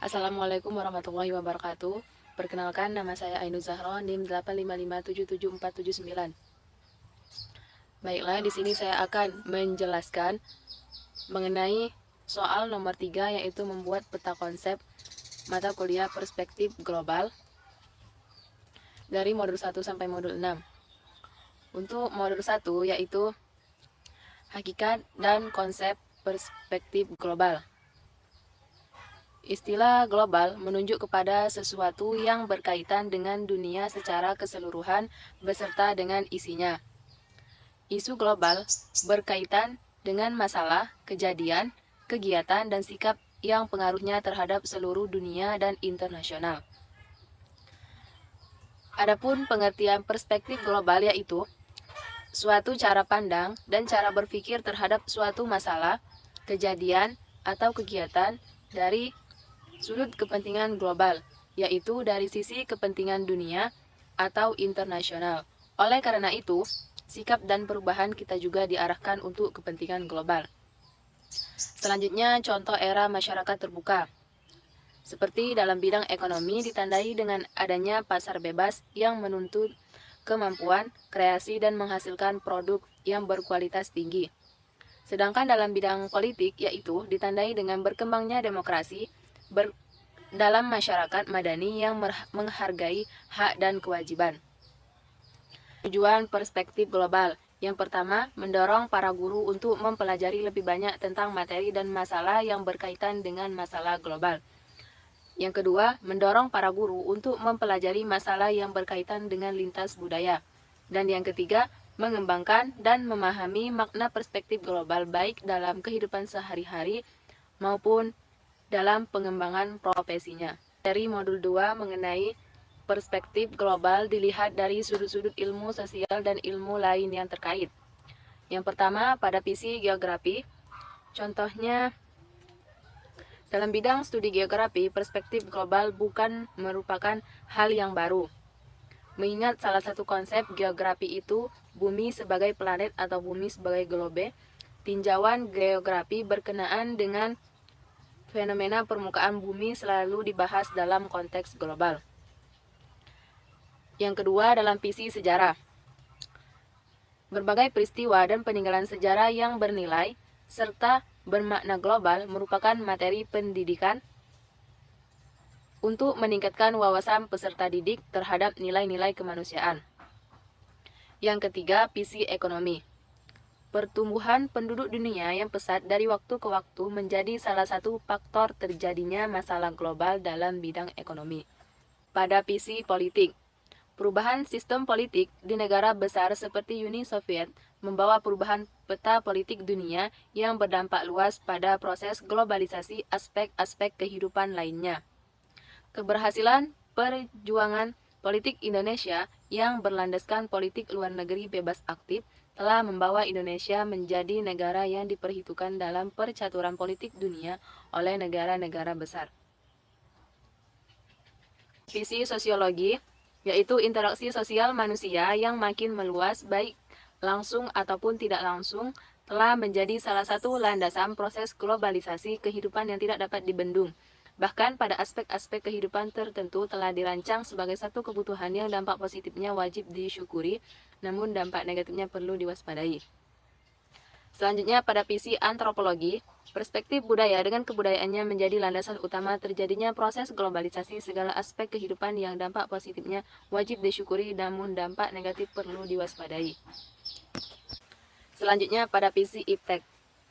Assalamualaikum warahmatullahi wabarakatuh. Perkenalkan, nama saya Ainul Zahro, NIM 855777479. Baiklah, di sini saya akan menjelaskan mengenai soal nomor 3, yaitu membuat peta konsep mata kuliah perspektif global dari modul 1 sampai modul 6. Untuk modul 1 yaitu hakikat dan konsep perspektif global. Istilah global menunjuk kepada sesuatu yang berkaitan dengan dunia secara keseluruhan beserta dengan isinya. Isu global berkaitan dengan masalah, kejadian, kegiatan, dan sikap yang pengaruhnya terhadap seluruh dunia dan internasional. Adapun pengertian perspektif global yaitu suatu cara pandang dan cara berpikir terhadap suatu masalah, kejadian, atau kegiatan dari sudut kepentingan global, yaitu dari sisi kepentingan dunia atau internasional. Oleh karena itu, sikap dan perubahan kita juga diarahkan untuk kepentingan global. Selanjutnya, contoh era masyarakat terbuka. Seperti dalam bidang ekonomi ditandai dengan adanya pasar bebas yang menuntut kemampuan, kreasi, dan menghasilkan produk yang berkualitas tinggi. Sedangkan dalam bidang politik yaitu ditandai dengan berkembangnya demokrasi dalam masyarakat madani yang menghargai hak dan kewajiban. Tujuan perspektif global. Yang pertama, mendorong para guru untuk mempelajari lebih banyak tentang materi dan masalah yang berkaitan dengan masalah global. Yang kedua, mendorong para guru untuk mempelajari masalah yang berkaitan dengan lintas budaya. Dan yang ketiga, mengembangkan dan memahami makna perspektif global baik dalam kehidupan sehari-hari maupun dalam pengembangan profesinya. Dari modul 2 mengenai perspektif global dilihat dari sudut-sudut ilmu sosial dan ilmu lain yang terkait. Yang pertama, pada visi geografi. Contohnya, dalam bidang studi geografi, perspektif global bukan merupakan hal yang baru. Mengingat salah satu konsep geografi itu bumi sebagai planet atau bumi sebagai globe, tinjauan geografi berkenaan dengan fenomena permukaan bumi selalu dibahas dalam konteks global. Yang kedua, dalam visi sejarah. Berbagai peristiwa dan peninggalan sejarah yang bernilai serta bermakna global merupakan materi pendidikan untuk meningkatkan wawasan peserta didik terhadap nilai-nilai kemanusiaan. Yang ketiga, visi ekonomi. Pertumbuhan penduduk dunia yang pesat dari waktu ke waktu menjadi salah satu faktor terjadinya masalah global dalam bidang ekonomi. Pada visi politik, perubahan sistem politik di negara besar seperti Uni Soviet membawa perubahan peta politik dunia yang berdampak luas pada proses globalisasi aspek-aspek kehidupan lainnya. Keberhasilan perjuangan politik Indonesia yang berlandaskan politik luar negeri bebas aktif telah membawa Indonesia menjadi negara yang diperhitungkan dalam percaturan politik dunia oleh negara-negara besar. Visi sosiologi yaitu interaksi sosial manusia yang makin meluas baik langsung ataupun tidak langsung telah menjadi salah satu landasan proses globalisasi kehidupan yang tidak dapat dibendung. Bahkan pada aspek-aspek kehidupan tertentu telah dirancang sebagai satu kebutuhan yang dampak positifnya wajib disyukuri, namun dampak negatifnya perlu diwaspadai. Selanjutnya pada visi antropologi, perspektif budaya dengan kebudayaannya menjadi landasan utama terjadinya proses globalisasi segala aspek kehidupan yang dampak positifnya wajib disyukuri namun dampak negatif perlu diwaspadai. Selanjutnya pada visi iptek.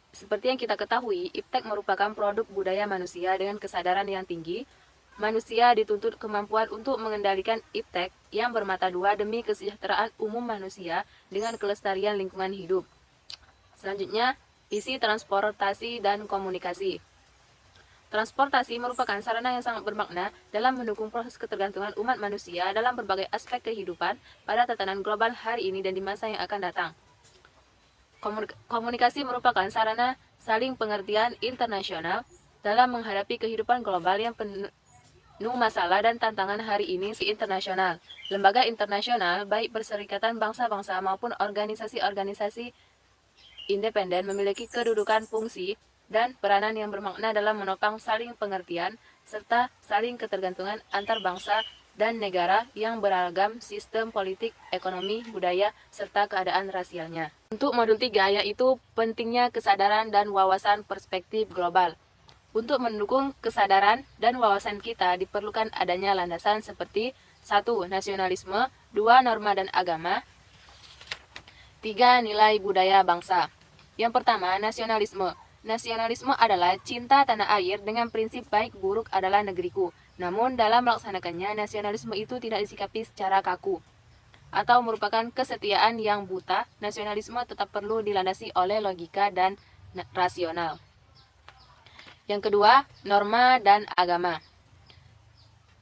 Seperti yang kita ketahui, iptek merupakan produk budaya manusia dengan kesadaran yang tinggi. Manusia dituntut kemampuan untuk mengendalikan iptek yang bermata dua demi kesejahteraan umum manusia dengan kelestarian lingkungan hidup. Selanjutnya, visi transportasi dan komunikasi. Transportasi merupakan sarana yang sangat bermakna dalam mendukung proses ketergantungan umat manusia dalam berbagai aspek kehidupan pada tatanan global hari ini dan di masa yang akan datang. Komunikasi merupakan sarana saling pengertian internasional dalam menghadapi kehidupan global yang penuh masalah dan tantangan hari ini internasional. Lembaga internasional, baik Perserikatan Bangsa-Bangsa maupun organisasi-organisasi independen memiliki kedudukan fungsi dan peranan yang bermakna dalam menopang saling pengertian, serta saling ketergantungan antar bangsa dan negara yang beragam sistem politik, ekonomi, budaya, serta keadaan rasialnya. Untuk modul 3 yaitu pentingnya kesadaran dan wawasan perspektif global. Untuk mendukung kesadaran dan wawasan kita diperlukan adanya landasan seperti 1. Nasionalisme, 2. Norma dan agama, 3. Nilai budaya bangsa. Yang pertama, nasionalisme. Nasionalisme adalah cinta tanah air dengan prinsip baik buruk adalah negeriku. Namun dalam melaksanakannya, nasionalisme itu tidak disikapi secara kaku atau merupakan kesetiaan yang buta. Nasionalisme tetap perlu dilandasi oleh logika dan rasional. Yang kedua, norma dan agama.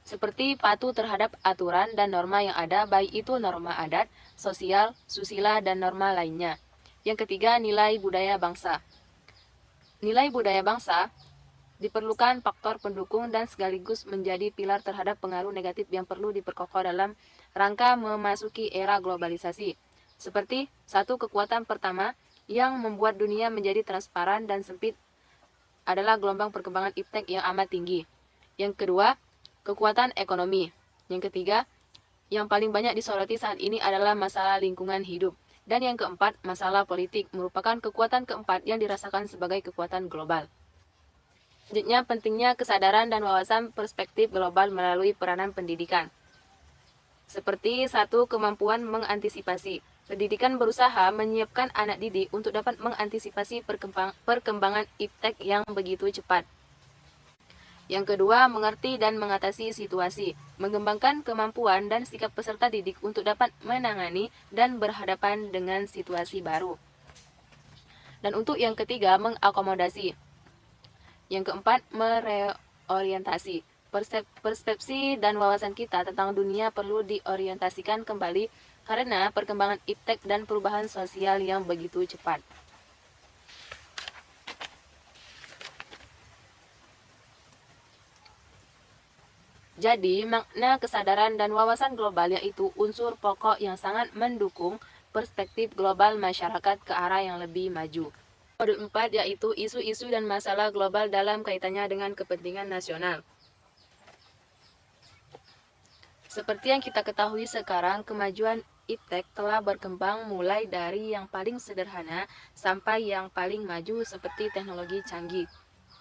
Seperti patuh terhadap aturan dan norma yang ada, baik itu norma adat, sosial, susila, dan norma lainnya. Yang ketiga, nilai budaya bangsa. Nilai budaya bangsa diperlukan faktor pendukung dan sekaligus menjadi pilar terhadap pengaruh negatif yang perlu diperkokoh dalam rangka memasuki era globalisasi. Seperti satu kekuatan pertama yang membuat dunia menjadi transparan dan sempit adalah gelombang perkembangan iptek yang amat tinggi. Yang kedua, kekuatan ekonomi. Yang ketiga, yang paling banyak disoroti saat ini adalah masalah lingkungan hidup. Dan yang keempat, masalah politik, merupakan kekuatan keempat yang dirasakan sebagai kekuatan global. Selanjutnya, pentingnya kesadaran dan wawasan perspektif global melalui peranan pendidikan. Seperti 1. Kemampuan mengantisipasi. Pendidikan berusaha menyiapkan anak didik untuk dapat mengantisipasi perkembangan iptek yang begitu cepat. Yang kedua, mengerti dan mengatasi situasi, mengembangkan kemampuan dan sikap peserta didik untuk dapat menangani dan berhadapan dengan situasi baru. Dan untuk yang ketiga, mengakomodasi. Yang keempat, mereorientasi. Persepsi dan wawasan kita tentang dunia perlu diorientasikan kembali karena perkembangan iptek dan perubahan sosial yang begitu cepat. Jadi, makna kesadaran dan wawasan global yaitu unsur pokok yang sangat mendukung perspektif global masyarakat ke arah yang lebih maju. Modul 4 yaitu isu-isu dan masalah global dalam kaitannya dengan kepentingan nasional. Seperti yang kita ketahui sekarang, kemajuan iptek telah berkembang mulai dari yang paling sederhana sampai yang paling maju seperti teknologi canggih.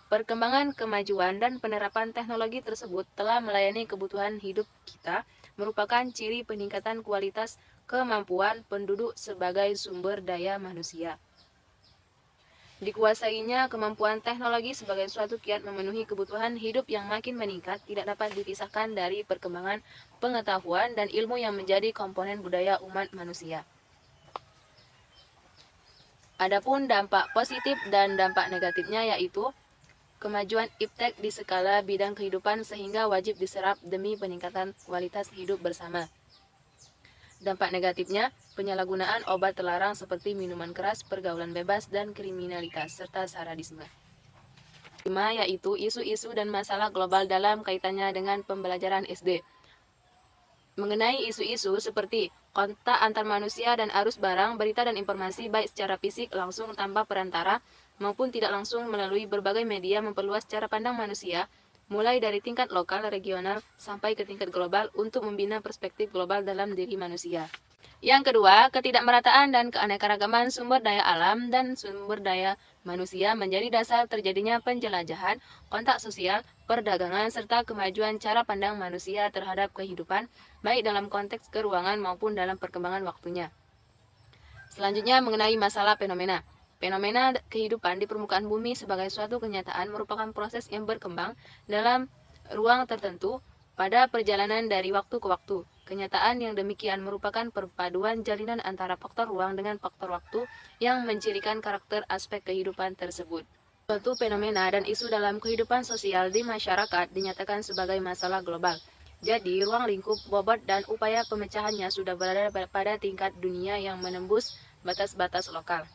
Perkembangan kemajuan dan penerapan teknologi tersebut telah melayani kebutuhan hidup kita, merupakan ciri peningkatan kualitas kemampuan penduduk sebagai sumber daya manusia. Dikuasainya kemampuan teknologi sebagai suatu kiat memenuhi kebutuhan hidup yang makin meningkat tidak dapat dipisahkan dari perkembangan pengetahuan dan ilmu yang menjadi komponen budaya umat manusia. Adapun dampak positif dan dampak negatifnya yaitu kemajuan iptek di skala bidang kehidupan sehingga wajib diserap demi peningkatan kualitas hidup bersama. Dampak negatifnya, penyalahgunaan obat terlarang seperti minuman keras, pergaulan bebas, dan kriminalitas, serta sadisme. 5. Yaitu isu-isu dan masalah global dalam kaitannya dengan pembelajaran SD. Mengenai isu-isu seperti kontak antar manusia dan arus barang, berita dan informasi baik secara fisik langsung tanpa perantara, maupun tidak langsung melalui berbagai media memperluas cara pandang manusia, mulai dari tingkat lokal, regional, sampai ke tingkat global untuk membina perspektif global dalam diri manusia. Yang kedua, ketidakmerataan dan keanekaragaman sumber daya alam dan sumber daya manusia menjadi dasar terjadinya penjelajahan, kontak sosial, perdagangan, serta kemajuan cara pandang manusia terhadap kehidupan, baik dalam konteks keruangan maupun dalam perkembangan waktunya. Selanjutnya, mengenai masalah fenomena. Fenomena kehidupan di permukaan bumi sebagai suatu kenyataan merupakan proses yang berkembang dalam ruang tertentu pada perjalanan dari waktu ke waktu. Kenyataan yang demikian merupakan perpaduan jalinan antara faktor ruang dengan faktor waktu yang mencirikan karakter aspek kehidupan tersebut. Suatu fenomena dan isu dalam kehidupan sosial di masyarakat dinyatakan sebagai masalah global. Jadi, ruang lingkup, bobot, dan upaya pemecahannya sudah berada pada tingkat dunia yang menembus batas-batas lokal.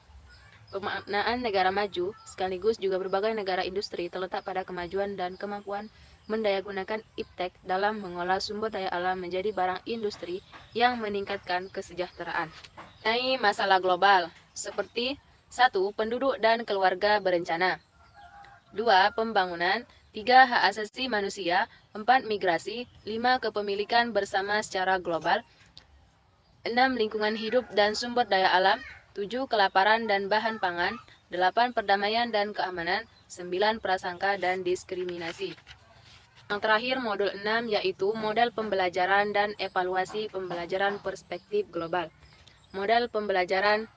Pemaknaan negara maju, sekaligus juga berbagai negara industri terletak pada kemajuan dan kemampuan mendayagunakan iptek dalam mengolah sumber daya alam menjadi barang industri yang meningkatkan kesejahteraan. Mengenai masalah global, seperti 1. Penduduk dan keluarga berencana, 2. Pembangunan, 3. Hak asasi manusia. 4. Migrasi. 5. Kepemilikan bersama secara global. 6. Lingkungan hidup dan sumber daya alam. 7. Kelaparan dan bahan pangan. 8. Perdamaian dan keamanan. 9. Prasangka dan diskriminasi. Yang terakhir modul 6 yaitu model pembelajaran dan evaluasi pembelajaran perspektif global. Model pembelajaran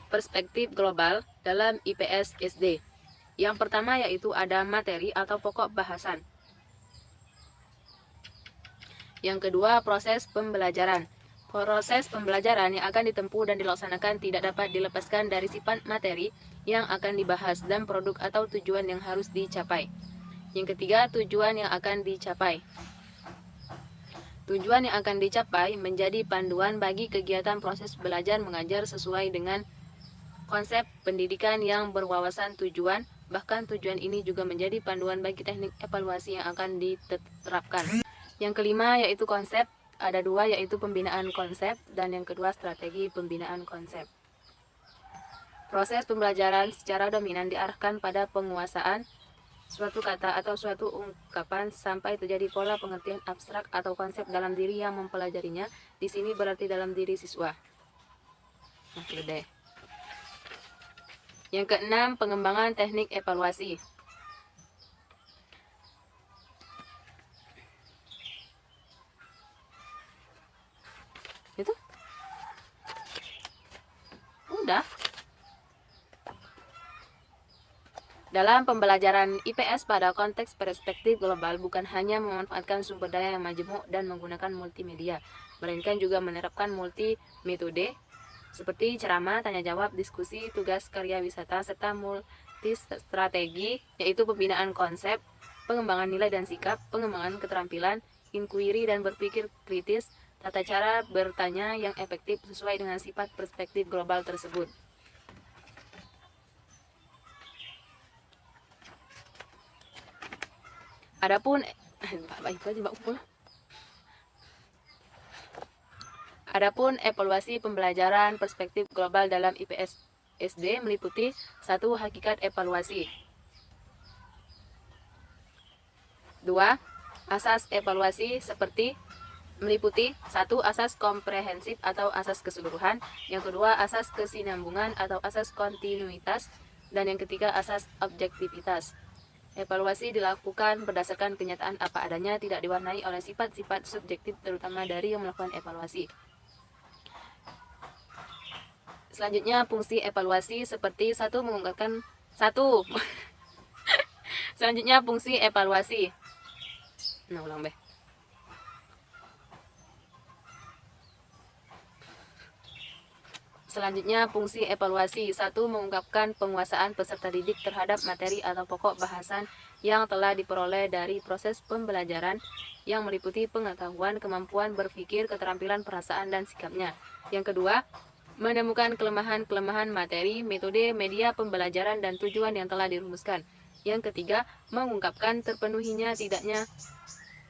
perspektif global dalam IPS SD. Yang pertama yaitu ada materi atau pokok bahasan. Yang kedua, proses pembelajaran. Proses pembelajaran yang akan ditempuh dan dilaksanakan tidak dapat dilepaskan dari sifat materi yang akan dibahas dan produk atau tujuan yang harus dicapai. Yang ketiga, tujuan yang akan dicapai. Tujuan yang akan dicapai menjadi panduan bagi kegiatan proses belajar mengajar sesuai dengan konsep pendidikan yang berwawasan tujuan. Bahkan tujuan ini juga menjadi panduan bagi teknik evaluasi yang akan diterapkan. Yang kelima yaitu konsep. Ada dua yaitu pembinaan konsep dan yang kedua strategi pembinaan konsep. Proses pembelajaran secara dominan diarahkan pada penguasaan suatu kata atau suatu ungkapan sampai terjadi pola pengertian abstrak atau konsep dalam diri yang mempelajarinya. Di sini berarti dalam diri siswa. Yang keenam, pengembangan teknik evaluasi. Itu? Udah. Dalam pembelajaran IPS pada konteks perspektif global bukan hanya memanfaatkan sumber daya yang majemuk dan menggunakan multimedia, melainkan juga menerapkan multi metode seperti ceramah, tanya jawab, diskusi, tugas karya wisata, serta multi strategi yaitu pembinaan konsep, pengembangan nilai dan sikap, pengembangan keterampilan, inquiry dan berpikir kritis, tata cara bertanya yang efektif sesuai dengan sifat perspektif global tersebut. Adapun evaluasi pembelajaran perspektif global dalam IPS SD meliputi 1. Hakikat evaluasi. 2. Asas evaluasi seperti meliputi 1. Asas komprehensif atau asas keseluruhan. Yang kedua, asas kesinambungan atau asas kontinuitas. Dan yang ketiga, asas objektivitas. Evaluasi dilakukan berdasarkan kenyataan apa adanya, tidak diwarnai oleh sifat-sifat subjektif terutama dari yang melakukan evaluasi. Selanjutnya, fungsi evaluasi seperti 1. Mengungkapkan 1. Selanjutnya, fungsi evaluasi. Ulang. Selanjutnya, fungsi evaluasi. 1. Mengungkapkan penguasaan peserta didik terhadap materi atau pokok bahasan yang telah diperoleh dari proses pembelajaran yang meliputi pengetahuan, kemampuan berpikir, keterampilan, perasaan, dan sikapnya. Yang kedua, menemukan kelemahan-kelemahan materi, metode, media pembelajaran, dan tujuan yang telah dirumuskan. Yang ketiga, mengungkapkan terpenuhinya tidaknya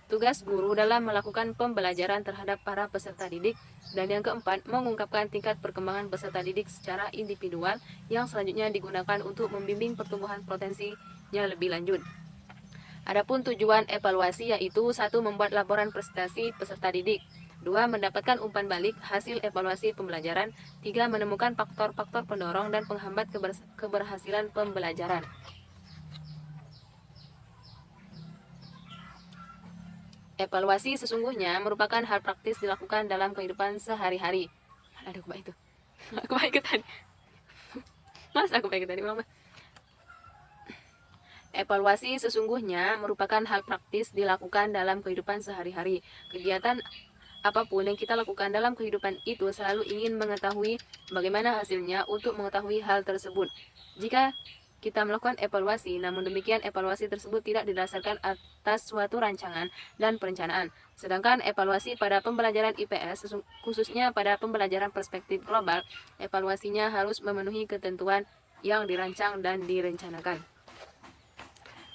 tugas guru dalam melakukan pembelajaran terhadap para peserta didik. Dan yang keempat, mengungkapkan tingkat perkembangan peserta didik secara individual yang selanjutnya digunakan untuk membimbing pertumbuhan potensinya lebih lanjut. Adapun tujuan evaluasi yaitu 1. Membuat laporan prestasi peserta didik. 2. Mendapatkan umpan balik hasil evaluasi pembelajaran. 3. Menemukan faktor-faktor pendorong dan penghambat keberhasilan pembelajaran. Evaluasi sesungguhnya merupakan hal praktis dilakukan dalam kehidupan sehari-hari. Aduh, itu. Aku baik tadi. Mas, aku baik tadi. Evaluasi sesungguhnya merupakan hal praktis dilakukan dalam kehidupan sehari-hari. Kegiatan apapun yang kita lakukan dalam kehidupan itu selalu ingin mengetahui bagaimana hasilnya untuk mengetahui hal tersebut. Jika kita melakukan evaluasi, namun demikian evaluasi tersebut tidak didasarkan atas suatu rancangan dan perencanaan. Sedangkan evaluasi pada pembelajaran IPS, khususnya pada pembelajaran perspektif global, evaluasinya harus memenuhi ketentuan yang dirancang dan direncanakan.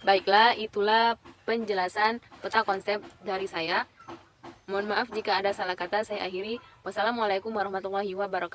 Baiklah, itulah penjelasan peta konsep dari saya. Mohon maaf jika ada salah kata, saya akhiri. Wassalamualaikum warahmatullahi wabarakatuh.